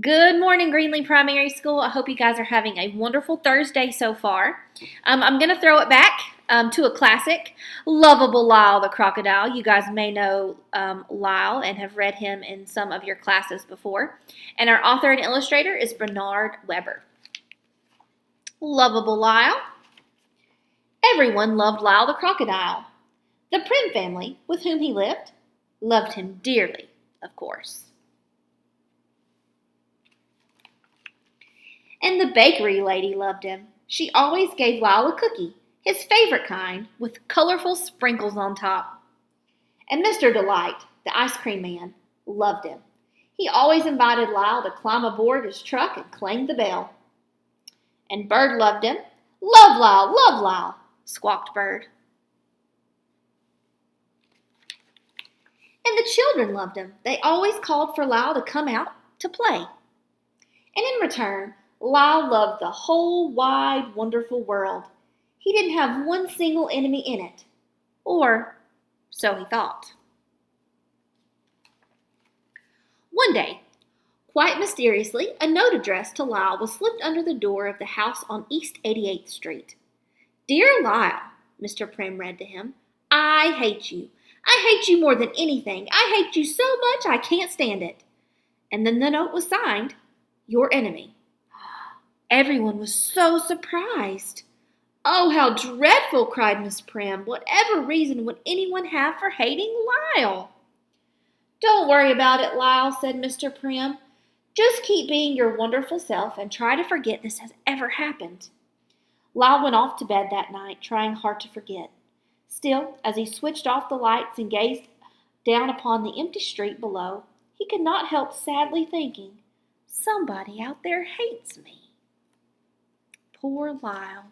Good morning, Greenlee Primary School. I hope you guys are having a wonderful Thursday so far. I'm going to throw it back to a classic, Lovable Lyle the Crocodile. You guys may know Lyle and have read him in some of your classes before. And our author and illustrator is Bernard Weber. Lovable Lyle. Everyone loved Lyle the Crocodile. The Prim family, with whom he lived, loved him dearly, of course. And the bakery lady loved him. She always gave Lyle a cookie, his favorite kind, with colorful sprinkles on top. And Mr. Delight, the ice cream man, loved him. He always invited Lyle to climb aboard his truck and clang the bell. And Bird loved him. Love Lyle, squawked Bird. And the children loved him. They always called for Lyle to come out to play. And in return, Lyle loved the whole wide, wonderful world. He didn't have one single enemy in it. Or so he thought. One day, quite mysteriously, a note addressed to Lyle was slipped under the door of the house on East 88th Street. Dear Lyle, Mr. Prim read to him, I hate you. I hate you more than anything. I hate you so much I can't stand it. And then the note was signed, Your Enemy. Everyone was so surprised. Oh, how dreadful, cried Miss Prim. Whatever reason would anyone have for hating Lyle? Don't worry about it, Lyle, said Mr. Prim. Just keep being your wonderful self and try to forget this has ever happened. Lyle went off to bed that night, trying hard to forget. Still, as he switched off the lights and gazed down upon the empty street below, he could not help sadly thinking, somebody out there hates me. Poor Lyle.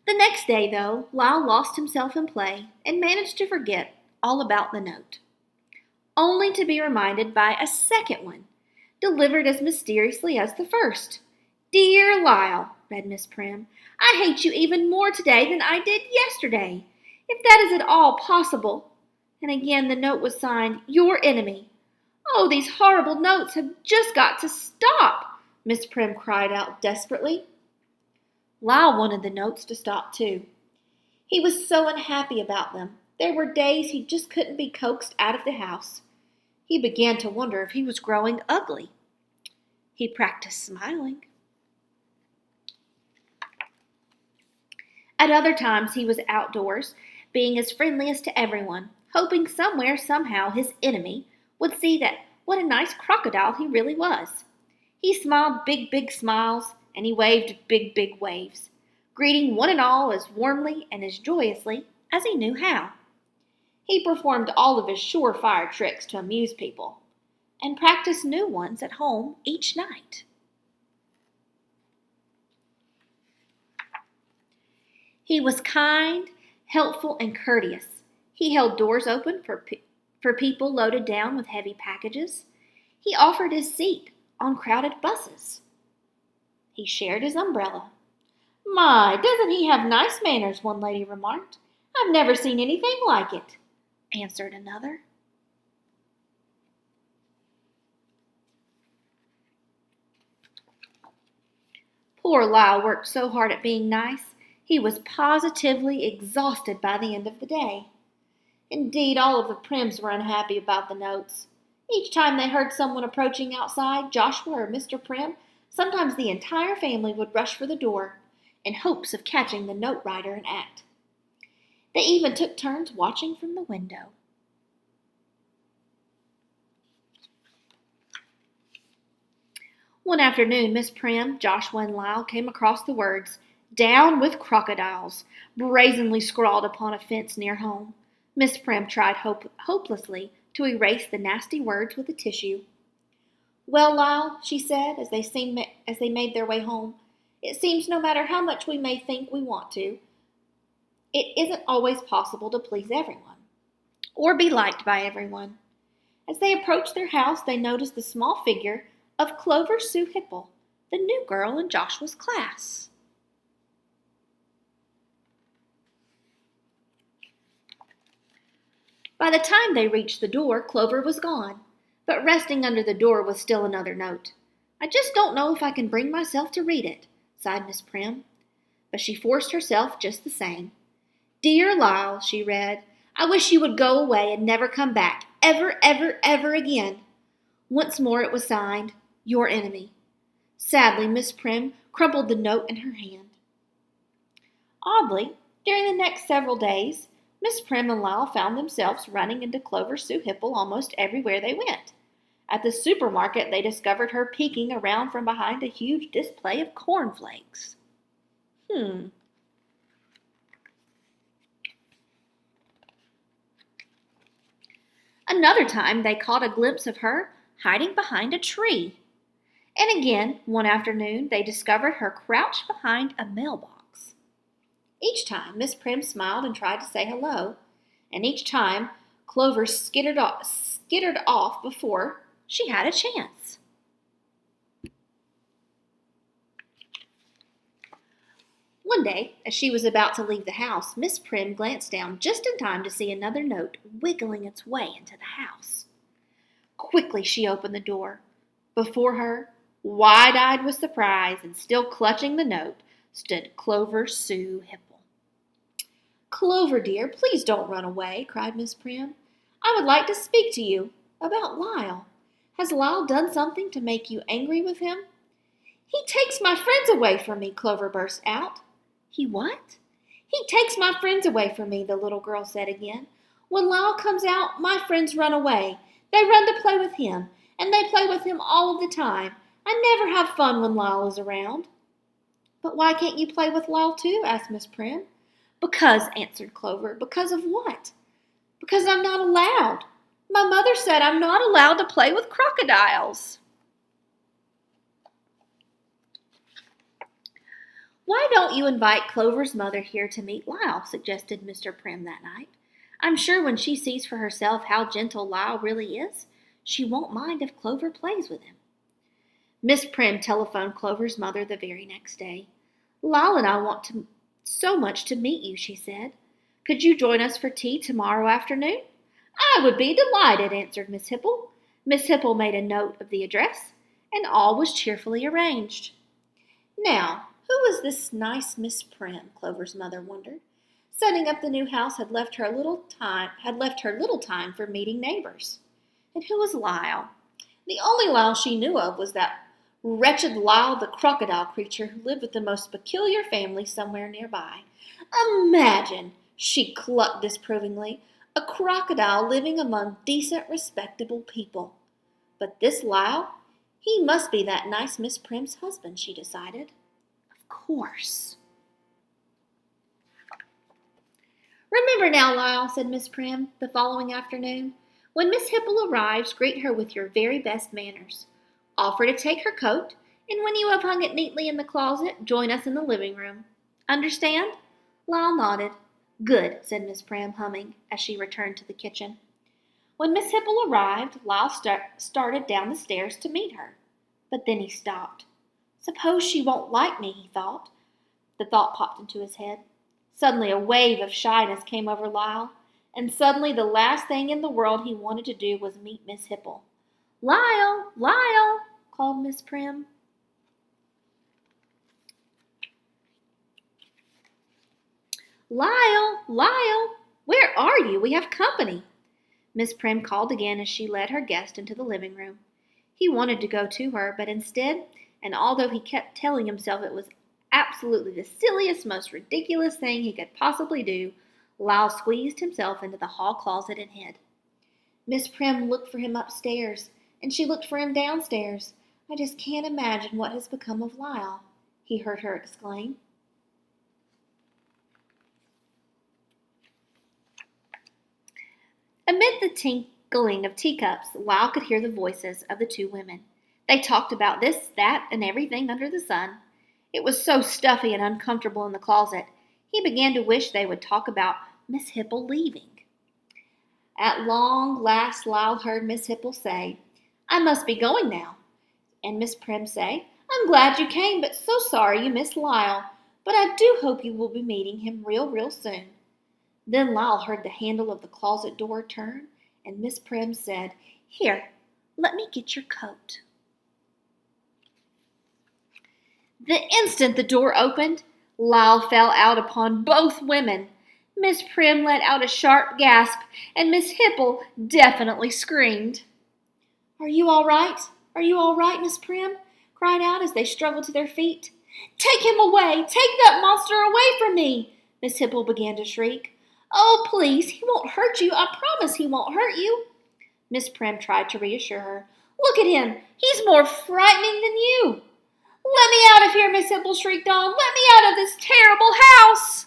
The next day, though, Lyle lost himself in play and managed to forget all about the note, only to be reminded by a second one, delivered as mysteriously as the first. Dear Lyle, read Miss Prim, I hate you even more today than I did yesterday, if that is at all possible. And again the note was signed, Your Enemy. Oh, these horrible notes have just got to stop, Miss Prim cried out desperately. Lyle wanted the notes to stop too. He was so unhappy about them. There were days he just couldn't be coaxed out of the house. He began to wonder if he was growing ugly. He practiced smiling. At other times he was outdoors, being as friendly as to everyone, hoping somewhere, somehow, his enemy would see that what a nice crocodile he really was. He smiled big smiles, and he waved big waves, greeting one and all as warmly and as joyously as he knew how. He performed all of his surefire tricks to amuse people, and practiced new ones at home each night. He was kind, helpful, and courteous. He held doors open for people loaded down with heavy packages. He offered his seat on crowded buses. He shared his umbrella. My, doesn't he have nice manners, one lady remarked. I've never seen anything like it, answered another. Poor Lyle worked so hard at being nice, he was positively exhausted by the end of the day. Indeed, all of the Prims were unhappy about the notes. Each time they heard someone approaching outside, Joshua or Mr. Prim, sometimes the entire family would rush for the door in hopes of catching the note writer in act. They even took turns watching from the window. One afternoon, Miss Prim, Joshua, and Lyle came across the words, Down with crocodiles, brazenly scrawled upon a fence near home. Miss Prim tried hopelessly to erase the nasty words with a tissue. Well, Lyle, she said, as they made their way home, it seems no matter how much we may think we want to, it isn't always possible to please everyone, or be liked by everyone. As they approached their house, they noticed the small figure of Clover Sue Hipple, the new girl in Joshua's class. By the time they reached the door, Clover was gone, But resting under the door was still another note. I just don't know if I can bring myself to read it, sighed Miss Prim. But she forced herself just the same. Dear Lyle, she read, I wish you would go away and never come back, ever, ever, ever again. Once more it was signed, Your Enemy. Sadly, Miss Prim crumpled the note in her hand. Oddly, during the next several days, Miss Prim and Lyle found themselves running into Clover Sue Hipple almost everywhere they went. At the supermarket, they discovered her peeking around from behind a huge display of cornflakes. Another time, they caught a glimpse of her hiding behind a tree. And again, one afternoon, they discovered her crouched behind a mailbox. Each time, Miss Prim smiled and tried to say hello, and each time, Clover skittered off before she had a chance. One day, as she was about to leave the house, Miss Prim glanced down just in time to see another note wiggling its way into the house. Quickly, she opened the door. Before her, wide-eyed with surprise and still clutching the note, stood Clover Sue Hipple. Clover, dear, please don't run away, cried Miss Prim. I would like to speak to you about Lyle. Has Lyle done something to make you angry with him? He takes my friends away from me, Clover burst out. He what? He takes my friends away from me, the little girl said again. When Lyle comes out, my friends run away. They run to play with him, and they play with him all of the time. I never have fun when Lyle is around. But why can't you play with Lyle too? Asked Miss Prim. Because, answered Clover. Because of what? Because I'm not allowed. My mother said I'm not allowed to play with crocodiles. Why don't you invite Clover's mother here to meet Lyle, suggested Mr. Prim that night. I'm sure when she sees for herself how gentle Lyle really is, she won't mind if Clover plays with him. Miss Prim telephoned Clover's mother the very next day. Lyle and I want so much to meet you, she said. Could you join us for tea tomorrow afternoon? I would be delighted, answered Miss Hipple. Miss Hipple made a note of the address, and all was cheerfully arranged. Now, who was this nice Miss Prim? Clover's mother wondered. Setting up the new house had left her little time for meeting neighbors. And who was Lyle? The only Lyle she knew of was that wretched Lyle the crocodile creature who lived with the most peculiar family somewhere nearby. Imagine, she clucked disapprovingly, a crocodile living among decent, respectable people. But this Lyle, he must be that nice Miss Prim's husband, she decided. Of course. Remember now, Lyle, said Miss Prim the following afternoon, when Miss Hipple arrives, greet her with your very best manners. Offer to take her coat, and when you have hung it neatly in the closet, join us in the living room. Understand? Lyle nodded. Good, said Miss Prim, humming, as she returned to the kitchen. When Miss Hipple arrived, Lyle started down the stairs to meet her. But then he stopped. Suppose she won't like me, he thought. The thought popped into his head. Suddenly a wave of shyness came over Lyle, and suddenly the last thing in the world he wanted to do was meet Miss Hipple. Lyle, Lyle, called Miss Prim. Lyle, Lyle, where are you? We have company. Miss Prim called again as she led her guest into the living room. He wanted to go to her, but instead, and although he kept telling himself it was absolutely the silliest, most ridiculous thing he could possibly do, Lyle squeezed himself into the hall closet and hid. Miss Prim looked for him upstairs, and she looked for him downstairs. I just can't imagine what has become of Lyle, he heard her exclaim. Amid the tinkling of teacups, Lyle could hear the voices of the two women. They talked about this, that, and everything under the sun. It was so stuffy and uncomfortable in the closet, he began to wish they would talk about Miss Hipple leaving. At long last, Lyle heard Miss Hipple say, I must be going now. And Miss Prim say, I'm glad you came, but so sorry you missed Lyle. But I do hope you will be meeting him real soon. Then Lyle heard the handle of the closet door turn, and Miss Prim said, Here, Let me get your coat." The instant the door opened, Lyle fell out upon both women. Miss Prim let out a sharp gasp, and Miss Hipple definitely screamed. "Are you all right? Are you all right, Miss Prim?" cried out as they struggled to their feet. "Take him away! Take that monster away from me!" Miss Hipple began to shriek. "Oh, please, he won't hurt you. I promise he won't hurt you." Miss Prim tried to reassure her. "Look at him. He's more frightening than you." "Let me out of here," Miss Hipple shrieked on. "Let me out of this terrible house."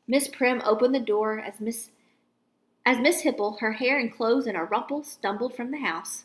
Miss Prim opened the door as Miss Hipple, her hair and clothes in a rumple, stumbled from the house.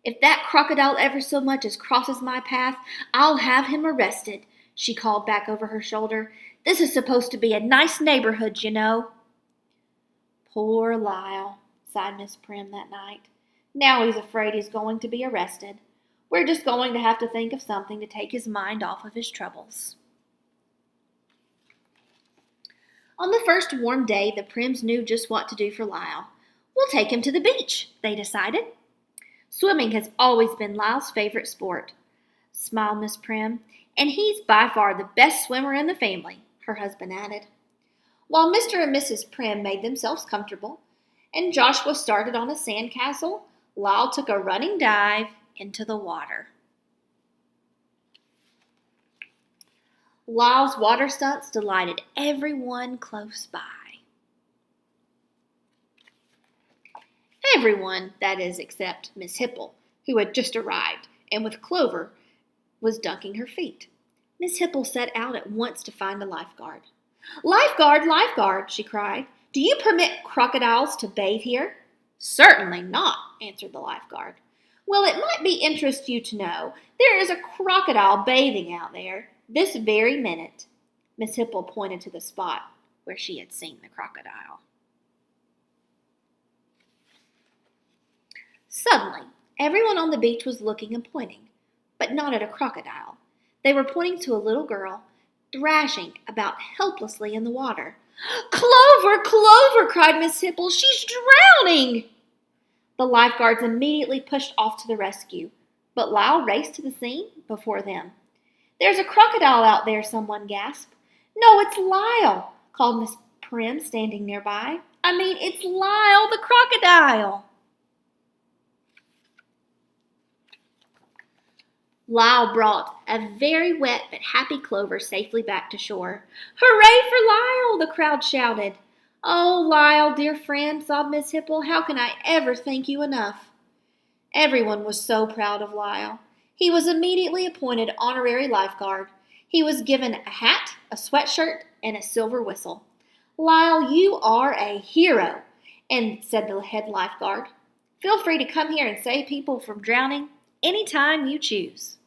"If that crocodile ever so much as crosses my path, I'll have him arrested," she called back over her shoulder. "This is supposed to be a nice neighborhood, you know." "Poor Lyle," sighed Miss Prim that night. "Now he's afraid he's going to be arrested. We're just going to have to think of something to take his mind off of his troubles." On the first warm day, the Prims knew just what to do for Lyle. "We'll take him to the beach," they decided. "Swimming has always been Lyle's favorite sport," smiled Miss Prim, "and he's by far the best swimmer in the family," her husband added. While Mr. and Mrs. Prim made themselves comfortable and Joshua started on a sand castle, Lyle took a running dive into the water. Lyle's water stunts delighted everyone close by. Everyone, that is, except Miss Hipple, who had just arrived, and with Clover, was dunking her feet. Miss Hipple set out at once to find a lifeguard. "Lifeguard, lifeguard," she cried. "Do you permit crocodiles to bathe here?" "Certainly not," answered the lifeguard. "Well, it might be interest you to know there is a crocodile bathing out there this very minute." Miss Hipple pointed to the spot where she had seen the crocodile. Suddenly, everyone on the beach was looking and pointing, but not at a crocodile. They were pointing to a little girl, thrashing about helplessly in the water. "Clover, Clover!" cried Miss Hipple. "She's drowning!" The lifeguards immediately pushed off to the rescue, but Lyle raced to the scene before them. "There's a crocodile out there," someone gasped. "No, it's Lyle," called Miss Prim, standing nearby. It's Lyle the crocodile." Lyle brought a very wet but happy Clover safely back to shore. "Hooray for Lyle!" the crowd shouted. "Oh, Lyle, dear friend," sobbed Miss Hipple, "how can I ever thank you enough?" Everyone was so proud of Lyle. He was immediately appointed honorary lifeguard. He was given a hat, a sweatshirt, and a silver whistle. "Lyle, you are a hero," said the head lifeguard. "Feel free to come here and save people from drowning anytime you choose."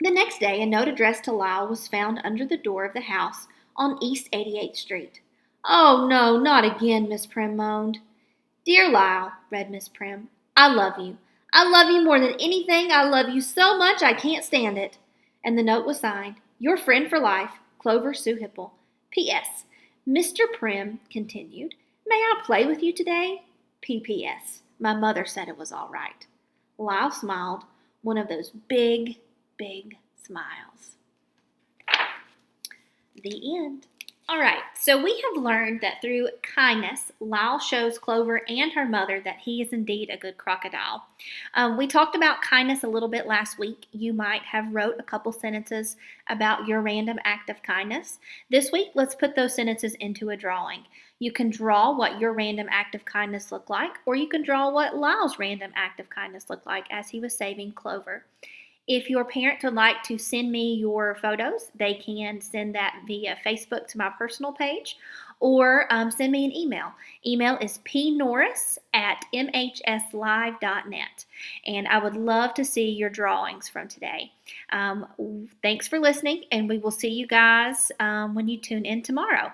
The next day, a note addressed to Lyle was found under the door of the house on East 88th Street. "Oh, no, not again," Miss Prim moaned. "Dear Lyle," read Miss Prim, "I love you. I love you more than anything. I love you so much I can't stand it." And the note was signed, "Your friend for life, Clover Sue Hipple. P.S. Mr. Prim continued, may I play with you today? P.P.S. My mother said it was all right." Lyle smiled, one of those big smiles. The end. All right, so we have learned that through kindness, Lyle shows Clover and her mother that he is indeed a good crocodile. We talked about kindness a little bit last week. You might have wrote a couple sentences about your random act of kindness. This week, let's put those sentences into a drawing. You can draw what your random act of kindness looked like, or you can draw what Lyle's random act of kindness looked like as he was saving Clover. If your parents would like to send me your photos, they can send that via Facebook to my personal page or send me an email. Email is pnorris@mhslive.net. And I would love to see your drawings from today. Thanks for listening, and we will see you guys when you tune in tomorrow.